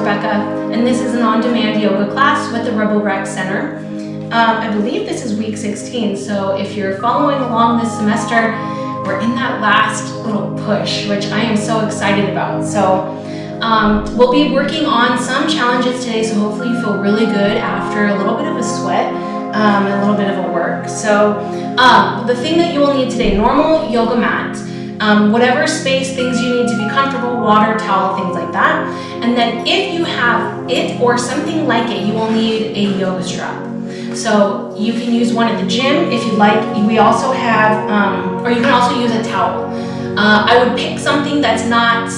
Rebecca, and this is an on-demand yoga class with the RoboRec Center. I believe this is week 16, so if you're following along this semester, we're in that last little push, which I am so excited about. So we'll be working on some challenges today, so hopefully you feel really good after a little bit of a sweat, a little bit of a work. So the thing that you will need today, normal yoga mat, whatever space, things you need to be comfortable, water, towel, things like that. And then if you have it or something like it, you will need a yoga strap. So you can use one at the gym if you'd like. We also have, or you can also use a towel. I would pick something that's not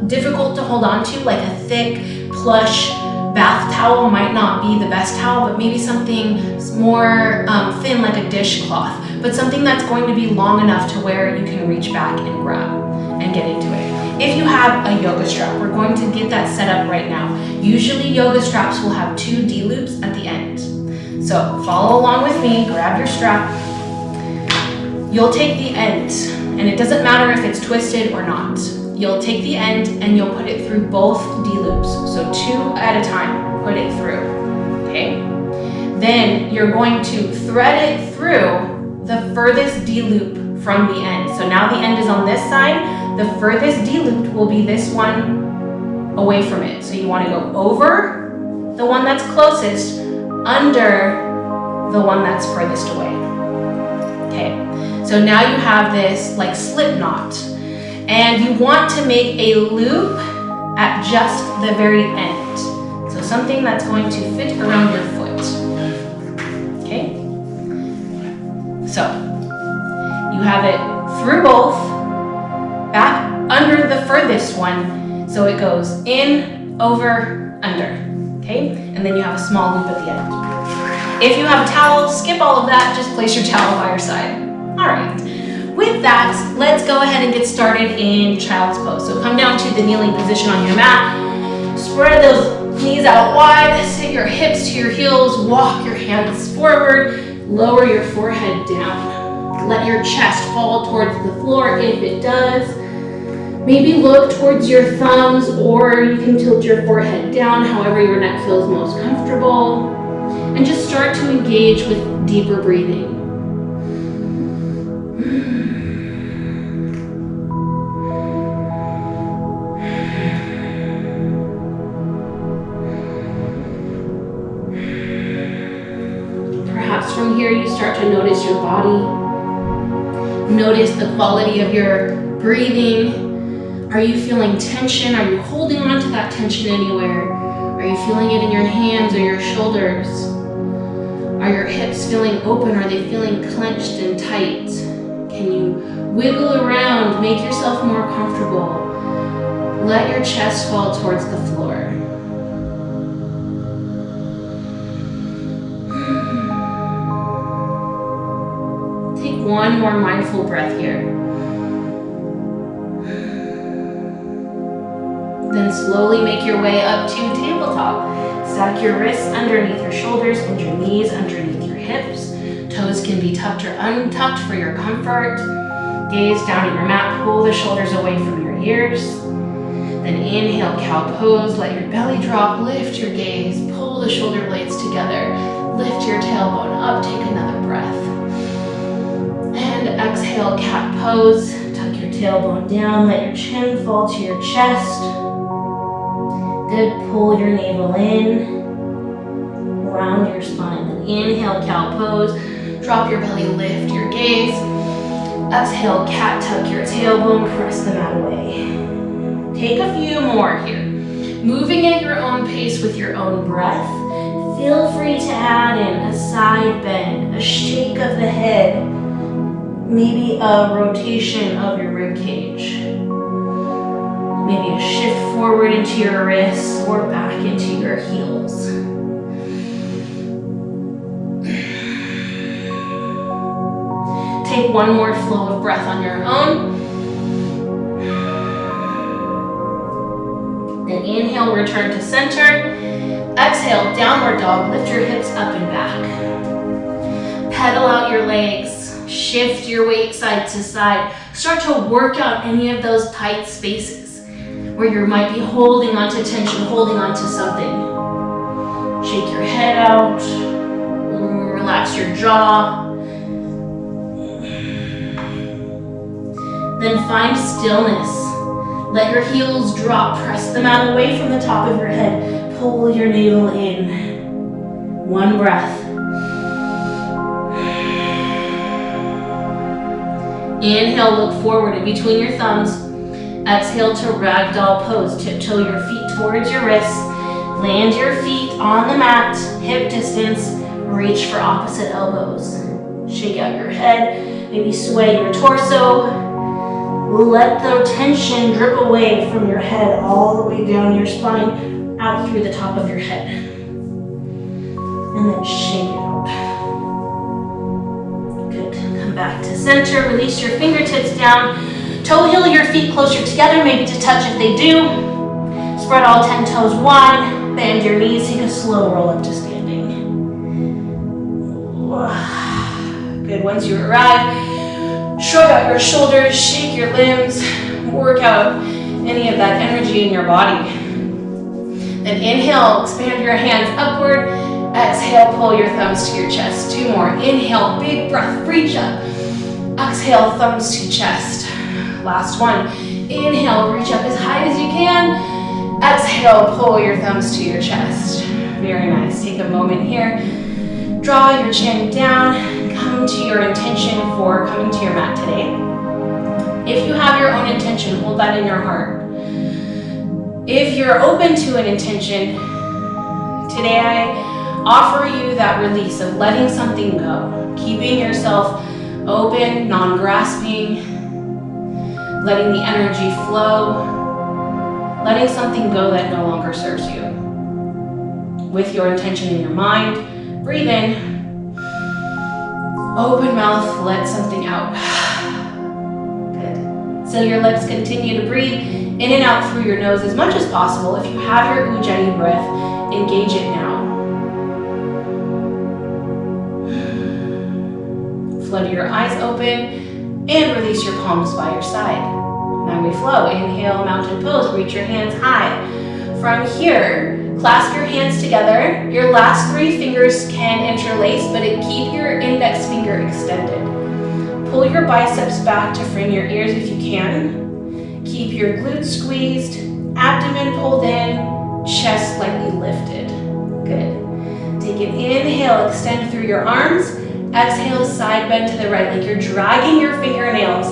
difficult to hold on to, like a thick, plush bath towel might not be the best towel, but maybe something more thin, like a dishcloth, but something that's going to be long enough to where you can reach back and grab and get into it. If you have a yoga strap, we're going to get that set up right now. Usually yoga straps will have 2 D loops at the end. So follow along with me, grab your strap. You'll take the end, and it doesn't matter if it's twisted or not. You'll take the end and you'll put it through both D loops. So 2 at a time, put it through, okay? Then you're going to thread it through the furthest D loop from the end. So now the end is on this side, the furthest D loop will be this one away from it. So you want to go over the one that's closest, under the one that's furthest away. Okay, so now you have this like slip knot, and you want to make a loop at just the very end. So something that's going to fit around your foot. Okay, so you have it through both, back under the furthest one, so it goes in, over, under. Okay, and then you have a small loop at the end. If you have a towel, skip all of that, just place your towel by your side. All right, with that, let's go ahead and get started in child's pose. So come down to the kneeling position on your mat, spread those knees out wide, sit your hips to your heels, walk your hands forward, lower your forehead down. Let your chest fall towards the floor if it does. Maybe look towards your thumbs, or you can tilt your forehead down, however your neck feels most comfortable. And just start to engage with deeper breathing. Perhaps from here you start to notice your body. Notice the quality of your breathing. Are you feeling tension? Are you holding on to that tension anywhere? Are you feeling it in your hands or your shoulders? Are your hips feeling open? Are they feeling clenched and tight? Can you wiggle around? Make yourself more comfortable. Let your chest fall towards the floor. Take one more mindful breath here. Then slowly make your way up to tabletop. Stack your wrists underneath your shoulders and your knees underneath your hips. Toes can be tucked or untucked for your comfort. Gaze down at your mat, pull the shoulders away from your ears. Then inhale, cow pose, let your belly drop, lift your gaze, pull the shoulder blades together, lift your tailbone up, take another breath. And exhale, cat pose, tuck your tailbone down, let your chin fall to your chest. Good, pull your navel in, round your spine, then inhale, cow pose, drop your belly, lift your gaze. Exhale, cat, tuck your tailbone, press the mat away. Take a few more here. Moving at your own pace with your own breath. Feel free to add in a side bend, a shake of the head, maybe a rotation of your rib cage. Maybe a shift forward into your wrists or back into your heels. Take one more flow of breath on your own. Then inhale, return to center. Exhale, downward dog, lift your hips up and back. Pedal out your legs, shift your weight side to side. Start to work out any of those tight spaces. where you might be holding onto tension, holding onto something. Shake your head out, relax your jaw. Then find stillness. Let your heels drop, press them out away from the top of your head. Pull your navel in. One breath. Inhale, look forward in between your thumbs. Exhale to ragdoll pose. Tiptoe your feet towards your wrists. Land your feet on the mat, hip distance. Reach for opposite elbows. Shake out your head, maybe sway your torso. Let the tension drip away from your head all the way down your spine, out through the top of your head. And then shake it out. Good. Come back to center. Release your fingertips down. Toe heel your feet closer together, maybe to touch if they do. Spread all 10 toes wide. Bend your knees. Take a slow roll up to standing. Good. Once you arrive, shrug out your shoulders, shake your limbs, work out any of that energy in your body. Then inhale, expand your hands upward. Exhale, pull your thumbs to your chest. 2 more. Inhale, big breath, reach up. Exhale, thumbs to chest. Last one. Inhale, reach up as high as you can. Exhale, pull your thumbs to your chest. Very nice. Take a moment here. Draw your chin down. Come to your intention for coming to your mat today. If you have your own intention, hold that in your heart. If you're open to an intention, today I offer you that release of letting something go, keeping yourself open, non-grasping, letting the energy flow, letting something go that no longer serves you. With your intention in your mind, breathe in. Open mouth, let something out. Good. So your lips continue to breathe in and out through your nose as much as possible. If you have your Ujjayi breath, engage it now. Flutter your eyes open and release your palms by your side. Now we flow. Inhale, mountain pose. Reach your hands high. From here, clasp your hands together. Your last 3 fingers can interlace, but keep your index finger extended. Pull your biceps back to frame your ears if you can. Keep your glutes squeezed, abdomen pulled in, chest slightly lifted. Good. Take an inhale, extend through your arms. Exhale, side bend to the right, like you're dragging your fingernails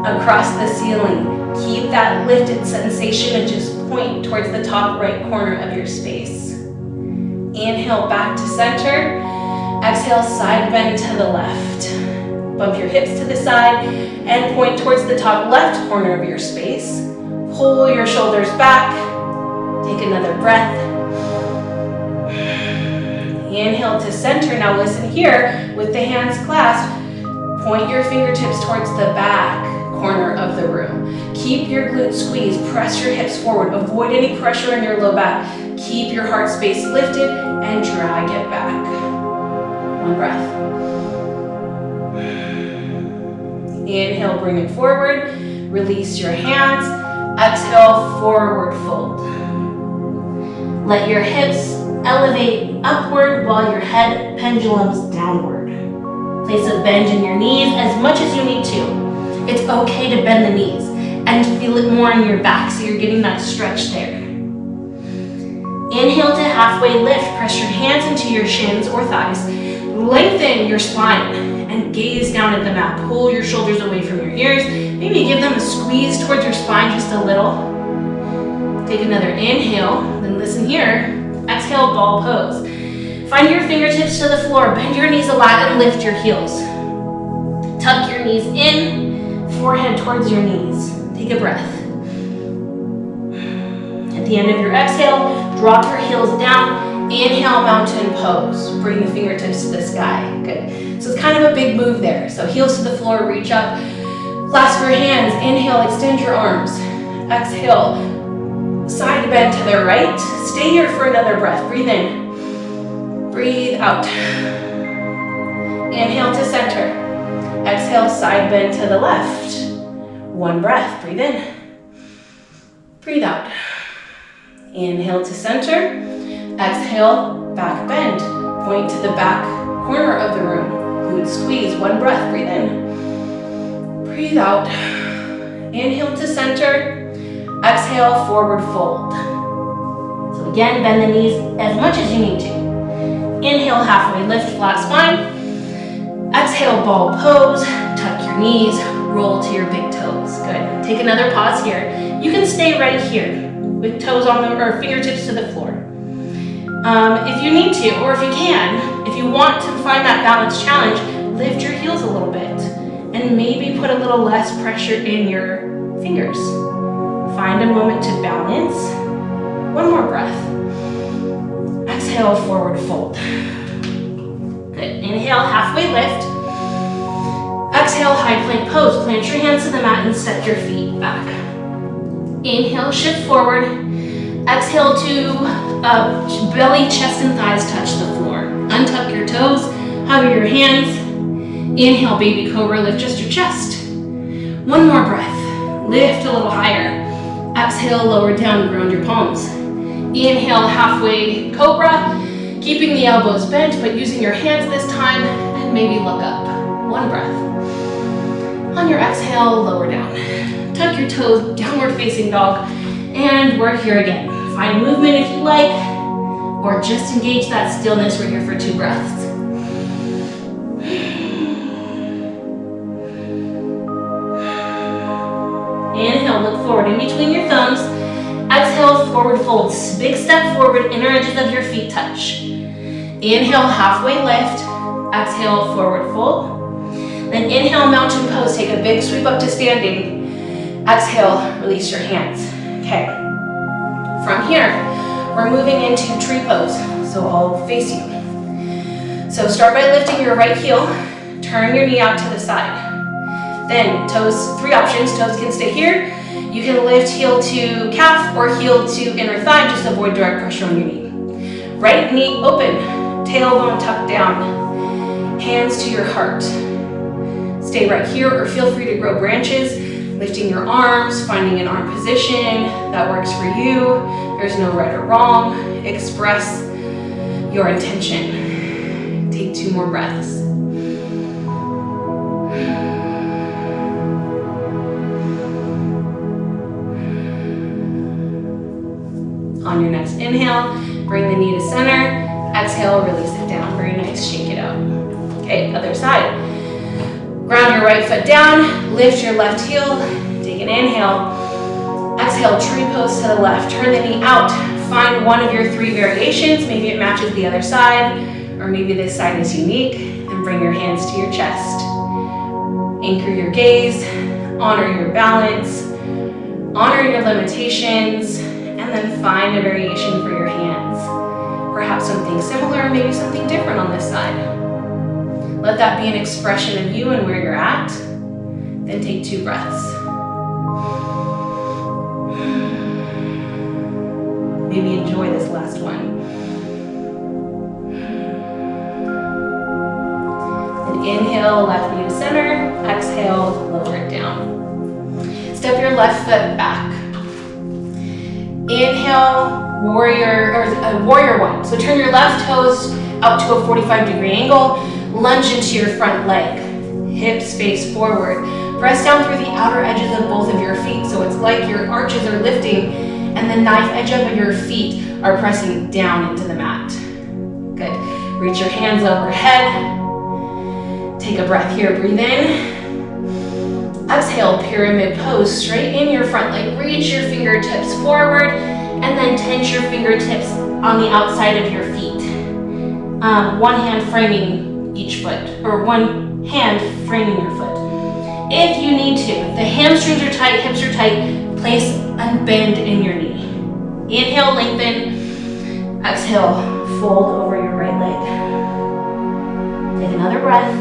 across the ceiling. Keep that lifted sensation and just point towards the top right corner of your space. Inhale, back to center. Exhale, side bend to the left. Bump your hips to the side and point towards the top left corner of your space. Pull your shoulders back. Take another breath. Inhale to center. Now listen here with the hands clasped. Point your fingertips towards the back corner of the room. Keep your glutes squeezed. Press your hips forward. Avoid any pressure in your low back. Keep your heart space lifted and drag it back. One breath. Inhale, bring it forward. Release your hands. Exhale, forward fold. Let your hips elevate upward while your head pendulums downward. Place a bend in your knees as much as you need to. It's okay to bend the knees and to feel it more in your back so you're getting that stretch there. Inhale to halfway lift. Press your hands into your shins or thighs. Lengthen your spine and gaze down at the mat. Pull your shoulders away from your ears. Maybe give them a squeeze towards your spine just a little. Take another inhale, then listen here. Exhale, ball pose. Find your fingertips to the floor. Bend your knees a lot and lift your heels. Tuck your knees in, forehead towards your knees. Take a breath. At the end of your exhale, drop your heels down. Inhale, mountain pose. Bring the fingertips to the sky. Good. So it's kind of a big move there. So heels to the floor, reach up. Clasp your hands. Inhale, extend your arms. Exhale, side bend to the right. Stay here for another breath. Breathe in. Breathe out. Inhale to center. Exhale, side bend to the left. One breath. Breathe in. Breathe out. Inhale to center. Exhale, back bend. Point to the back corner of the room. Glute squeeze, one breath, breathe in. Breathe out. Inhale to center. Exhale, forward fold. So again, bend the knees as much as you need to. Inhale, halfway lift, flat spine. Exhale, ball pose. Tuck your knees, roll to your big toes. Good. Take another pause here. You can stay right here with toes on the, or fingertips to the floor. If you need to, or if you can, if you want to find that balance challenge, lift your heels a little bit and maybe put a little less pressure in your fingers. Find a moment to balance. One more breath. Exhale, forward fold. Good. Inhale, halfway lift. Exhale, high plank pose. Plant your hands to the mat and step your feet back. Inhale, shift forward. Exhale to belly, chest, and thighs touch the floor. Untuck your toes, hover your hands. Inhale, baby cobra, lift just your chest. One more breath. Lift a little higher. Exhale, lower down, ground your palms. Inhale, halfway cobra, keeping the elbows bent, but using your hands this time, and maybe look up. One breath. On your exhale, lower down. Tuck your toes, downward facing dog, and we're here again. Find movement if you like, or just engage that stillness. We're here for 2 breaths. Inhale, look forward in between your thumbs. Exhale, forward fold. Big step forward, inner edges of your feet touch. Inhale, halfway lift. Exhale, forward fold. Then inhale, mountain pose. Take a big sweep up to standing. Exhale, release your hands. Okay. From here, we're moving into tree pose. So I'll face you. So start by lifting your right heel. Turn your knee out to the side. Then toes, 3 options. Toes can stay here. You can lift heel to calf or heel to inner thigh. Just avoid direct pressure on your knee. Right knee open. Tailbone tucked down. Hands to your heart. Stay right here or feel free to grow branches. Lifting your arms, finding an arm position that works for you. There's no right or wrong. Express your intention. Take 2 more breaths. On your next inhale, bring the knee to center. Exhale, release it down. Very nice, shake it out. Okay, other side. Ground your right foot down, lift your left heel, take an inhale. Exhale, tree pose to the left. Turn the knee out. Find one of your 3 variations. Maybe it matches the other side, or maybe this side is unique. And bring your hands to your chest. Anchor your gaze, honor your balance, honor your limitations, and then find a variation for your hands. Perhaps something similar, maybe something different on this side. Let that be an expression of you and where you're at. Then take 2 breaths. Maybe enjoy this last one. Then inhale, left knee to center. Exhale, lower it down. Step your left foot back. Inhale, warrior 1. So turn your left toes out to a 45-degree angle. Lunge into your front leg. Hips face forward. Press down through the outer edges of both of your feet. So it's like your arches are lifting and the knife edge of your feet are pressing down into the mat. Good. Reach your hands overhead. Take a breath here. Breathe in. Exhale, pyramid pose. Straighten your front leg. Reach your fingertips forward and then tense your fingertips on the outside of your feet. One hand framing each foot, or one hand framing your foot. If you need to, if the hamstrings are tight, hips are tight, place a bend in your knee. Inhale, lengthen. Exhale, fold over your right leg. Take another breath.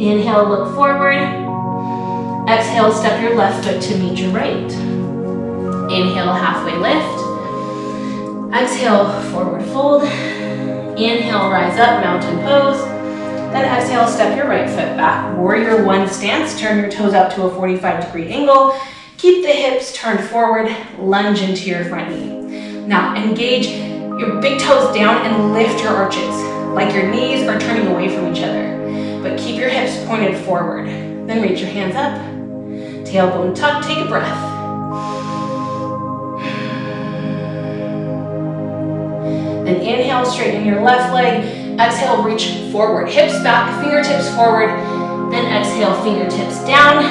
Inhale, look forward. Exhale, step your left foot to meet your right. Inhale, halfway lift. Exhale, forward fold. Inhale, rise up, mountain pose. Then exhale, step your right foot back. Warrior one stance, turn your toes out to a 45-degree angle. Keep the hips turned forward, lunge into your front knee. Now engage your big toes down and lift your arches, like your knees are turning away from each other. But keep your hips pointed forward. Then reach your hands up. Tailbone tuck, take a breath. Then inhale, straighten your left leg. Exhale, reach forward. Hips back, fingertips forward. Then exhale, fingertips down.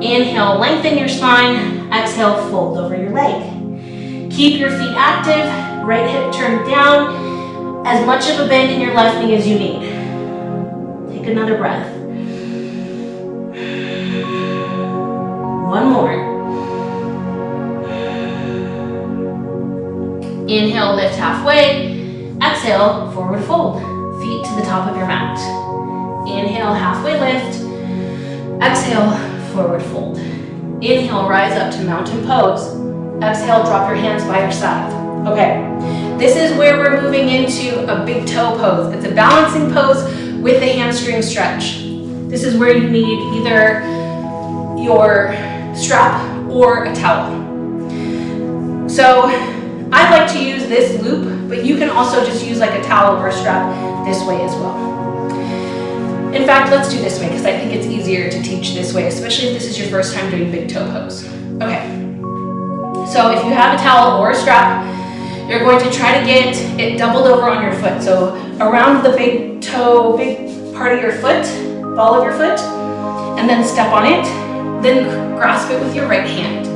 Inhale, lengthen your spine. Exhale, fold over your leg. Keep your feet active. Right hip turned down. As much of a bend in your left knee as you need. Take another breath. One more. Inhale, lift halfway. Exhale, forward fold. Feet to the top of your mat. Inhale, halfway lift. Exhale, forward fold. Inhale, rise up to mountain pose. Exhale, drop your hands by your side. Okay, this is where we're moving into a big toe pose. It's a balancing pose with the hamstring stretch. This is where you need either your strap or a towel. So I like to use this loop, but you can also just use like a towel or a strap this way as well. In fact, let's do this way because I think it's easier to teach this way, especially if this is your first time doing big toe pose. Okay, so if you have a towel or a strap, you're going to try to get it doubled over on your foot. So around the big toe, big part of your foot, ball of your foot, and then step on it. Then grasp it with your right hand.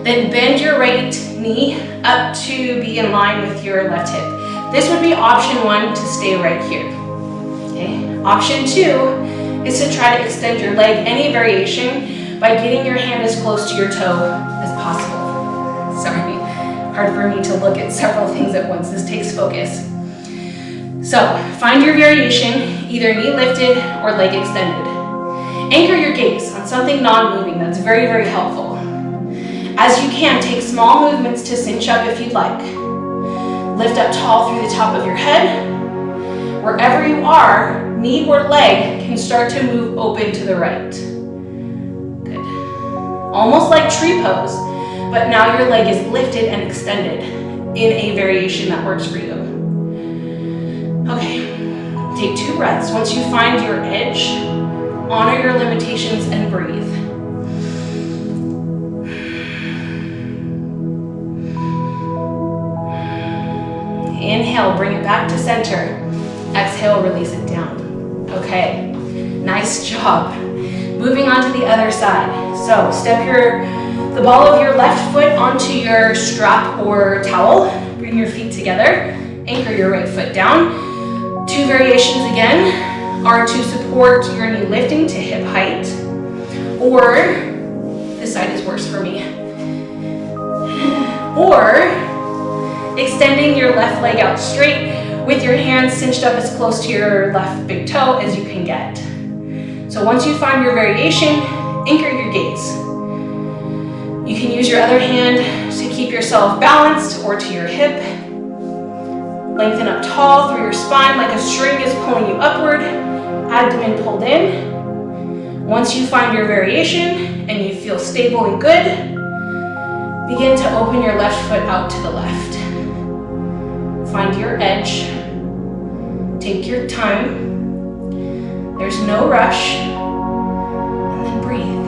Then bend your right knee up to be in line with your left hip. This would be option one, to stay right here. Okay. Option two is to try to extend your leg, any variation, by getting your hand as close to your toe as possible. Sorry, hard for me to look at several things at once. This takes focus. So find your variation, either knee lifted or leg extended. Anchor your gaze on something non-moving. That's very, very helpful. As you can, take small movements to cinch up if you'd like. Lift up tall through the top of your head. Wherever you are, knee or leg can start to move open to the right. Good. Almost like tree pose, but now your leg is lifted and extended in a variation that works for you. Okay, take 2 breaths. Once you find your edge, honor your limitations and breathe. Inhale, bring it back to center. Exhale, release it down. Okay, nice job. Moving on to the other side. So step the ball of your left foot onto your strap or towel. Bring your feet together. Anchor your right foot down. 2 variations again are to support your knee lifting to hip height, or this side is worse for me, or extending your left leg out straight with your hands cinched up as close to your left big toe as you can get. So once you find your variation, anchor your gaze. You can use your other hand to keep yourself balanced or to your hip. Lengthen up tall through your spine like a string is pulling you upward. Abdomen pulled in. Once you find your variation and you feel stable and good, begin to open your left foot out to the left. Find your edge. Take your time. There's no rush. And then breathe.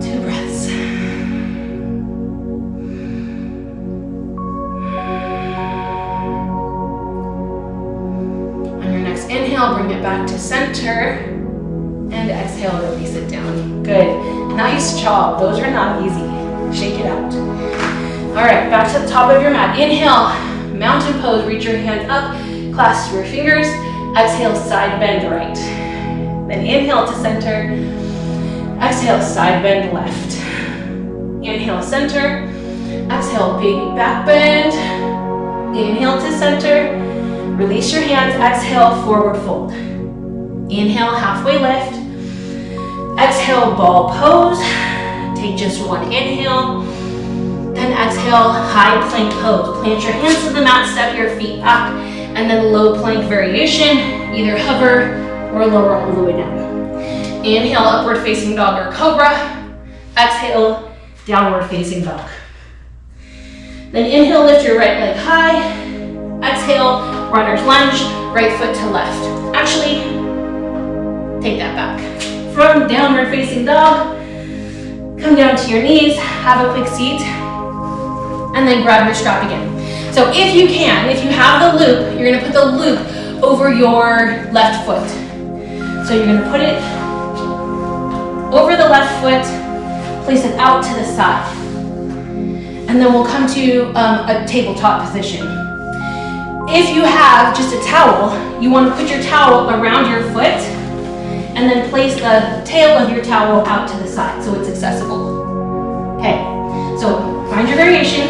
2 breaths. On your next inhale, bring it back to center. And exhale, release it down. Good. Nice job. Those are not easy. Shake it out. All right, back to the top of your mat. Inhale, mountain pose. Reach your hand up, clasp your fingers. Exhale, side bend right. Then inhale to center. Exhale, side bend left. Inhale, center. Exhale, big back bend. Inhale to center. Release your hands. Exhale, forward fold. Inhale, halfway lift. Exhale, ball pose. Take just 1 inhale. Then exhale, high plank pose. Plant your hands to the mat, step your feet back. And then low plank variation, either hover or lower all the way down. Inhale, upward facing dog or cobra. Exhale, downward facing dog. Then inhale, lift your right leg high. Exhale, runner's lunge, right foot to left. Actually, take that back. From downward facing dog, come down to your knees, have a quick seat, and then grab your strap again. So if you can, if you have the loop, you're gonna put the loop over your left foot. So you're gonna put it over the left foot, place it out to the side. And then we'll come to a tabletop position. If you have just a towel, you want to put your towel around your foot and then place the tail of your towel out to the side so it's accessible. Okay, so find your variation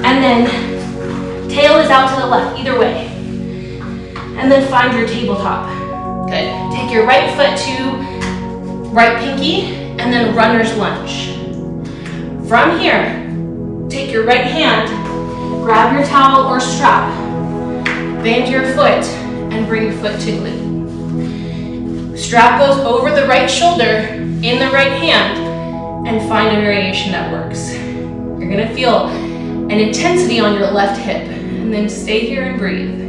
and then tail is out to the left, either way. And then find your tabletop. Good. Take your right foot to right pinky and then runner's lunge. From here, take your right hand, grab your towel or strap, bend your foot, and bring your foot to glute. Strap goes over the right shoulder in the right hand, and find a variation that works. You're gonna feel an intensity on your left hip, and then stay here and breathe.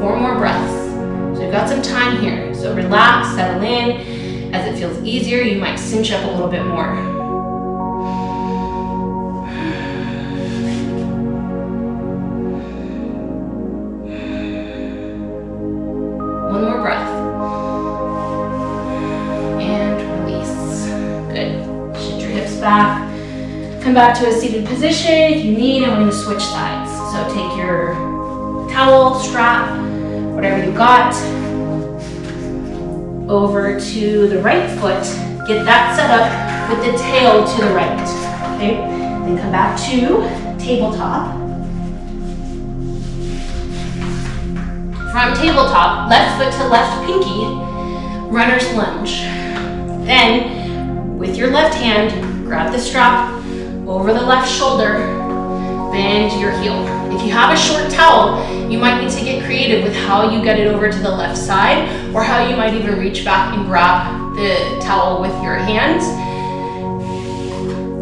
4 more breaths. So we've got some time here. So relax, settle in. As it feels easier, you might cinch up a little bit more. One more breath. And release. Good. Shift your hips back. Come back to a seated position if you need, and we're going to switch sides. So take your towel, strap, whatever you got, over to the right foot. Get that set up with the tail to the right. Okay? Then come back to tabletop. From tabletop, left foot to left pinky, runner's lunge. Then, with your left hand, grab the strap over the left shoulder, bend your heel. If you have a short towel, you might need to get creative with how you get it over to the left side, or how you might even reach back and grab the towel with your hands.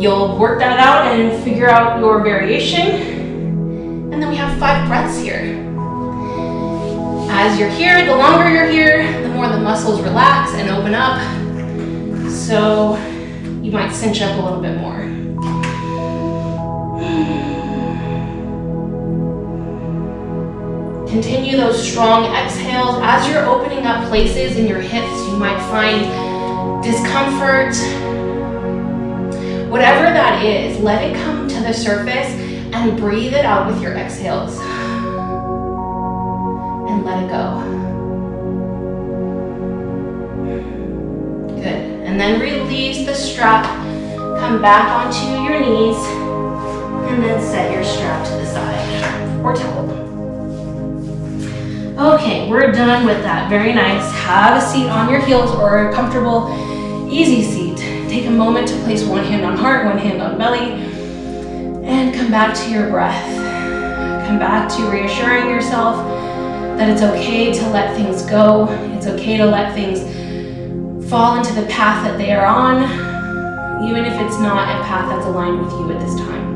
You'll work that out and figure out your variation. And then we have 5 breaths here. As you're here, the longer you're here, the more the muscles relax and open up. So you might cinch up a little bit more. Continue those strong exhales. As you're opening up places in your hips, you might find discomfort. Whatever that is, let it come to the surface and breathe it out with your exhales. And let it go. Good. And then release the strap. Come back onto your knees. And then set your strap to the side or towel. Okay, we're done with that. Very nice. Have a seat on your heels or a comfortable, easy seat. Take a moment to place one hand on heart, one hand on belly, and come back to your breath. Come back to reassuring yourself that it's okay to let things go. It's okay to let things fall into the path that they are on, even if it's not a path that's aligned with you at this time.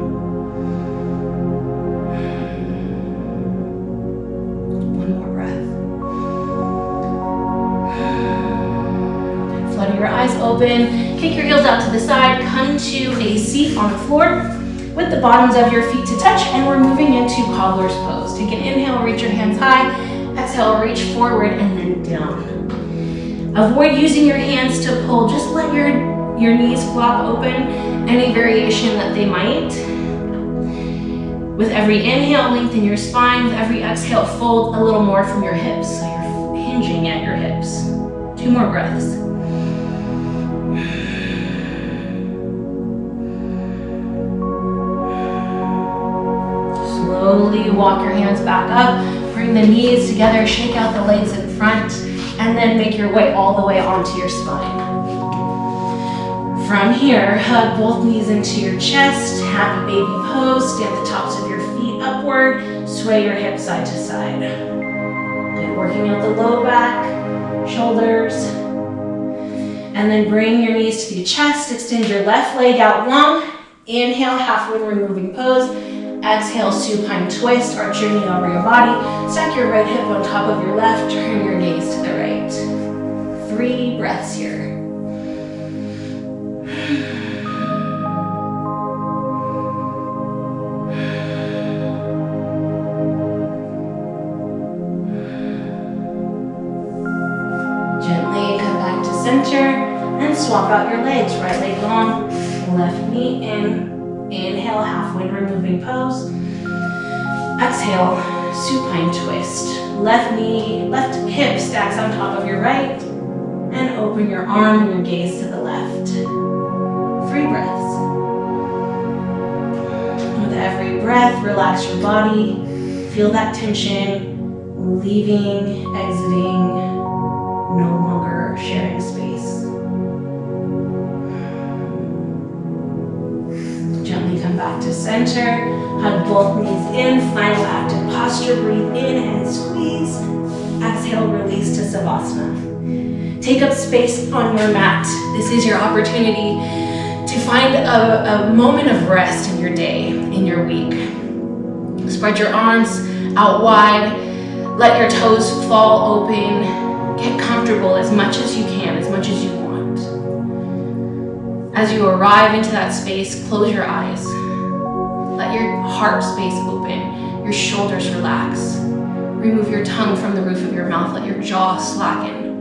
Flutter your eyes open, kick your heels out to the side, come to a seat on the floor with the bottoms of your feet to touch, and we're moving into cobbler's pose. Take an inhale, reach your hands high, exhale, reach forward and then down. Avoid using your hands to pull, just let your knees flop open, any variation that they might. With every inhale, lengthen your spine. With every exhale, fold a little more from your hips, so you're hinging at your hips. 2 more breaths. Slowly walk your hands back up, bring the knees together, shake out the legs in front, and then make your way all the way onto your spine. From here, hug both knees into your chest, happy baby pose, stand the tops of your feet upward, sway your hips side to side. Good, working out the low back, shoulders, and then bring your knees to the chest, extend your left leg out long, inhale, halfway removing pose, exhale, supine twist, arch your knee over your body, stack your right hip on top of your left, turn your gaze to the right. 3 breaths here. Gently come back to center and swap out your legs. Right leg long, left knee in. Inhale, halfway removing pose. Exhale, supine twist. Left knee, left hip stacks on top of your right. And open your arm and your gaze to the left. 3 breaths. With every breath, relax your body. Feel that tension leaving, exiting, no longer sharing space. Gently come back to center. Hug both knees in. Final active posture. Breathe in and squeeze. Exhale, release to Savasana. Take up space on your mat. This is your opportunity to find a moment of rest in your day, in your week. Spread your arms out wide. Let your toes fall open. Get comfortable as much as you can, as much as you want. As you arrive into that space, close your eyes. Let your heart space open, your shoulders relax. Remove your tongue from the roof of your mouth, let your jaw slacken.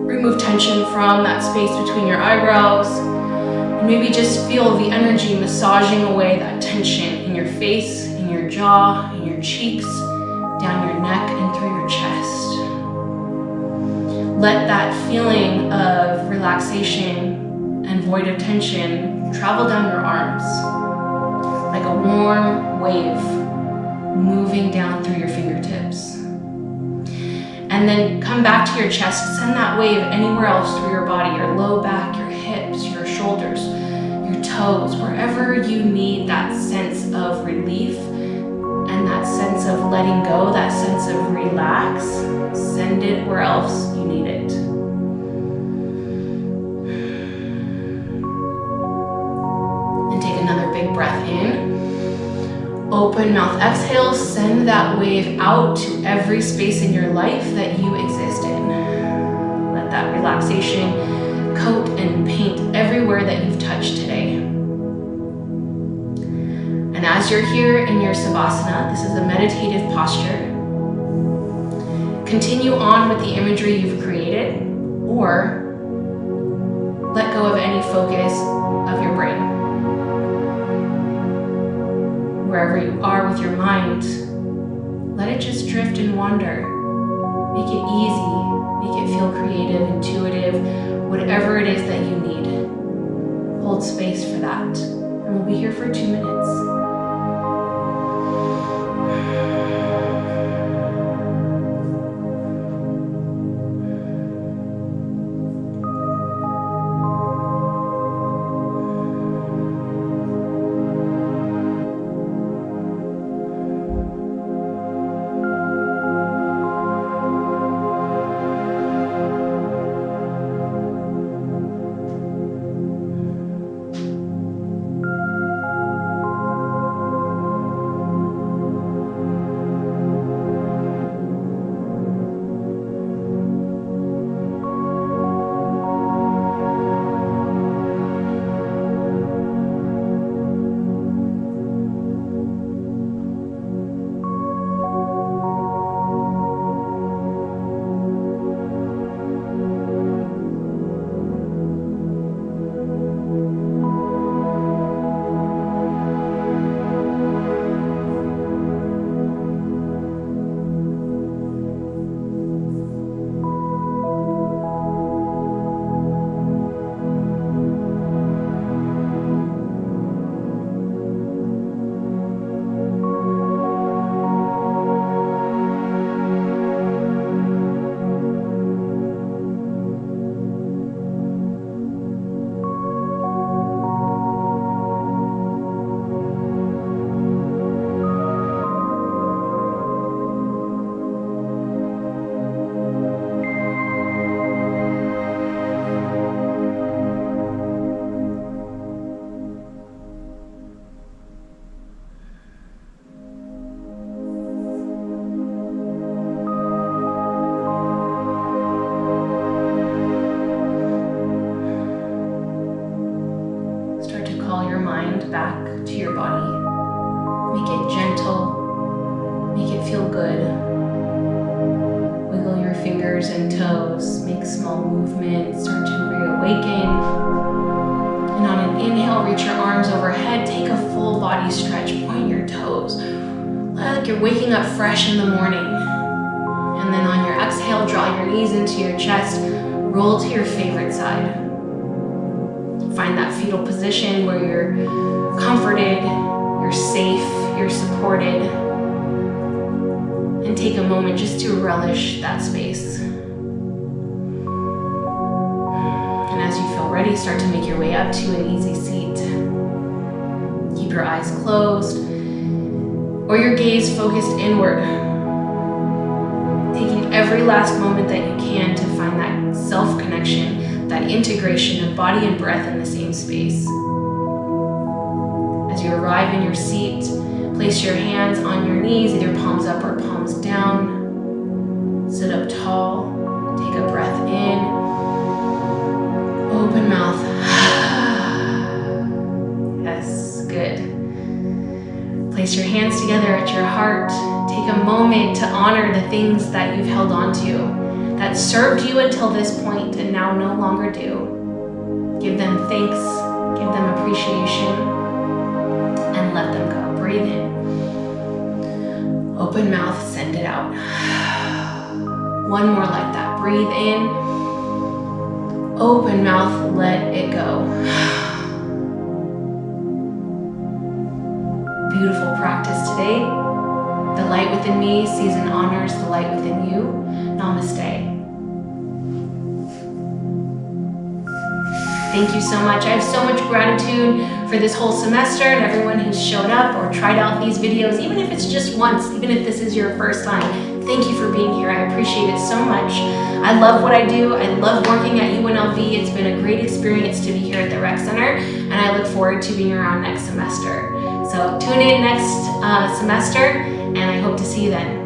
Remove tension from that space between your eyebrows. And maybe just feel the energy massaging away that tension in your face, in your jaw, in your cheeks, down your neck and through your chest. Let that feeling of relaxation and void of tension travel down your arms like a warm wave moving down through your fingertips. And then come back to your chest, send that wave anywhere else through your body, your low back, your hips, your shoulders, your toes, wherever you need that sense of relief and that sense of letting go, that sense of relax, send it where else you need it. And take another big breath in. Open mouth, exhale, send that wave out to every space in your life that you exist in. Let that relaxation coat and paint everywhere that you've touched today. And as you're here in your Savasana, this is a meditative posture. Continue on with the imagery you've created, or let go of any focus of your brain. Wherever you are with your mind, let it just drift and wander. Make it easy, make it feel creative, intuitive, whatever it is that you need. Hold space for that. And we'll be here for 2 minutes. movement, start to reawaken. And on an inhale, reach your arms overhead, take a full body stretch, point your toes. Like you're waking up fresh in the morning. And then on your exhale, draw your knees into your chest, roll to your favorite side. Find that fetal position where you're comforted, you're safe, you're supported. And take a moment just to relish that space. And as you feel ready, start to make your way up to an easy seat. Keep your eyes closed or your gaze focused inward. Taking every last moment that you can to find that self-connection, that integration of body and breath in the same space. As you arrive in your seat, place your hands on your knees, either palms up or palms down. Sit up tall, take a breath in, open mouth. Yes, good. Place your hands together at your heart. Take a moment to honor the things that you've held on to, that served you until this point and now no longer do. Give them thanks, give them appreciation, and let them go. Breathe in. Open mouth, send it out. One more like that. Breathe in. Open mouth, let it go. Beautiful practice today. The light within me sees and honors the light within you. Namaste. Thank you so much. I have so much gratitude for this whole semester and everyone who's showed up or tried out these videos, even if it's just once, even if this is your first time. Thank you for being here. I appreciate it so much. I love what I do. I love working at UNLV. It's been a great experience to be here at the Rec Center, and I look forward to being around next semester. So tune in next semester, and I hope to see you then.